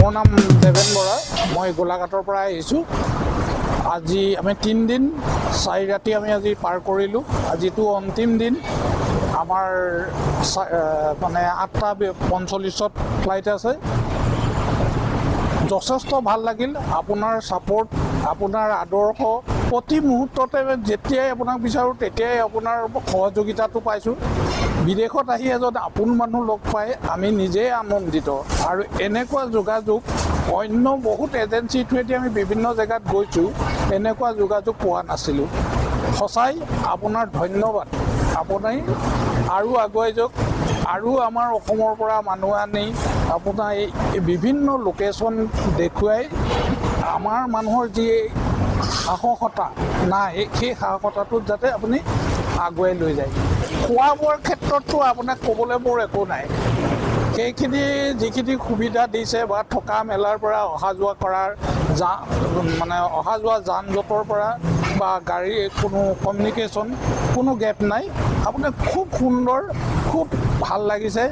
মোৰ নাম দেৱেন বৰা। মই গোলাঘাটৰ পৰা আহিছোঁ। আজি আমি 3 দিন 4 ৰাতি আমি আজি পাৰ কৰিলোঁ। আজিতো অন্তিম দিন। আমাৰ মানে 8:45 ফ্লাইট আছে। যথেষ্ট ভাল লাগিল। আপোনাৰ ছাপোৰ্ট, আপোনাৰ আদৰ্শ প্ৰতি মুহূৰ্ততে যেতিয়াই আপোনাক বিচাৰোঁ তেতিয়াই আপোনাৰ সহযোগিতাটো পাইছোঁ। বিদেশত আহি এজন আপোন মানুহ লগ পাই আমি নিজেই আনন্দিত। আৰু এনেকুৱা যোগাযোগ অন্য বহুত এজেঞ্চিৰ থ্ৰুৱেদি আমি বিভিন্ন জেগাত গৈছোঁ, এনেকুৱা যোগাযোগ পোৱা নাছিলোঁ। সঁচাই আপোনাৰ ধন্যবাদ। আপুনি আৰু আগুৱাই যাওক, আৰু আমাৰ অসমৰ পৰা মানুহ আনি আপোনাৰ এই বিভিন্ন লোকেশ্যন দেখুৱাই আমাৰ মানুহৰ যি সাহসতা নাই, সেই সাহসতাটোত যাতে আপুনি আগুৱাই লৈ যায়। খোৱা বোৱাৰ ক্ষেত্ৰততো আপোনাক ক'বলৈ মোৰ একো নাই। সেইখিনি যিখিনি সুবিধা দিছে বা থকা মেলাৰ পৰা অহা যোৱা কৰাৰ মানে অহা যোৱা যান জঁটৰ পৰা বা গাড়ীৰ কোনো কমিউনিকেশ্যন কোনো গেপ নাই। আপোনাৰ খুব সুন্দৰ, খুব ভাল লাগিছে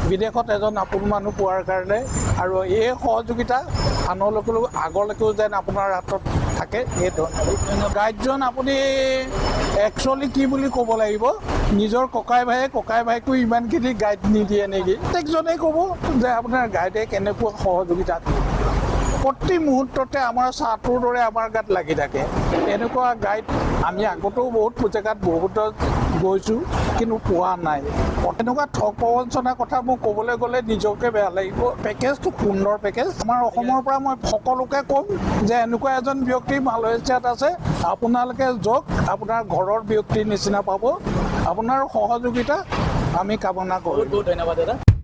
বিদেশত এজন আপোন মানুহ পোৱাৰ কাৰণে। আৰু এই সহযোগিতা আনলৈকেও আগলৈকেও যেন আপোনাৰ হাতত থাকে। সেইটো গাইডজন আপুনি একচুৱেলি কি বুলি ক'ব লাগিব, নিজৰ ককাই ভাইকো ইমানখিনি গাইড নিদিয়ে নেকি? প্ৰত্যেকজনেই ক'ব যে আপোনাৰ গাইডে কেনেকুৱা সহযোগিতা দিয়ে। প্ৰতি মুহূৰ্ততে আমাৰ চাহটোৰ দৰে আমাৰ গাত লাগি থাকে। এনেকুৱা গাইড আমি আগতেও বহুত জেগাত বহুত গৈছোঁ, কিন্তু পোৱা নাই। এনেকুৱা ঠগ প্ৰবঞ্চনাৰ কথা মোক ক'বলৈ গ'লে নিজকে বেয়া লাগিব। পেকেজটো সুন্দৰ পেকেজ। আমাৰ অসমৰ পৰা মই সকলোকে ক'ম যে এনেকুৱা এজন ব্যক্তি মালয়েছিয়াত আছে, আপোনালোকে যাওক, আপোনাৰ ঘৰৰ ব্যক্তিৰ নিচিনা পাব। আপোনাৰ সহযোগিতা আমি কামনা কৰোঁ। বহুত ধন্যবাদ দাদা।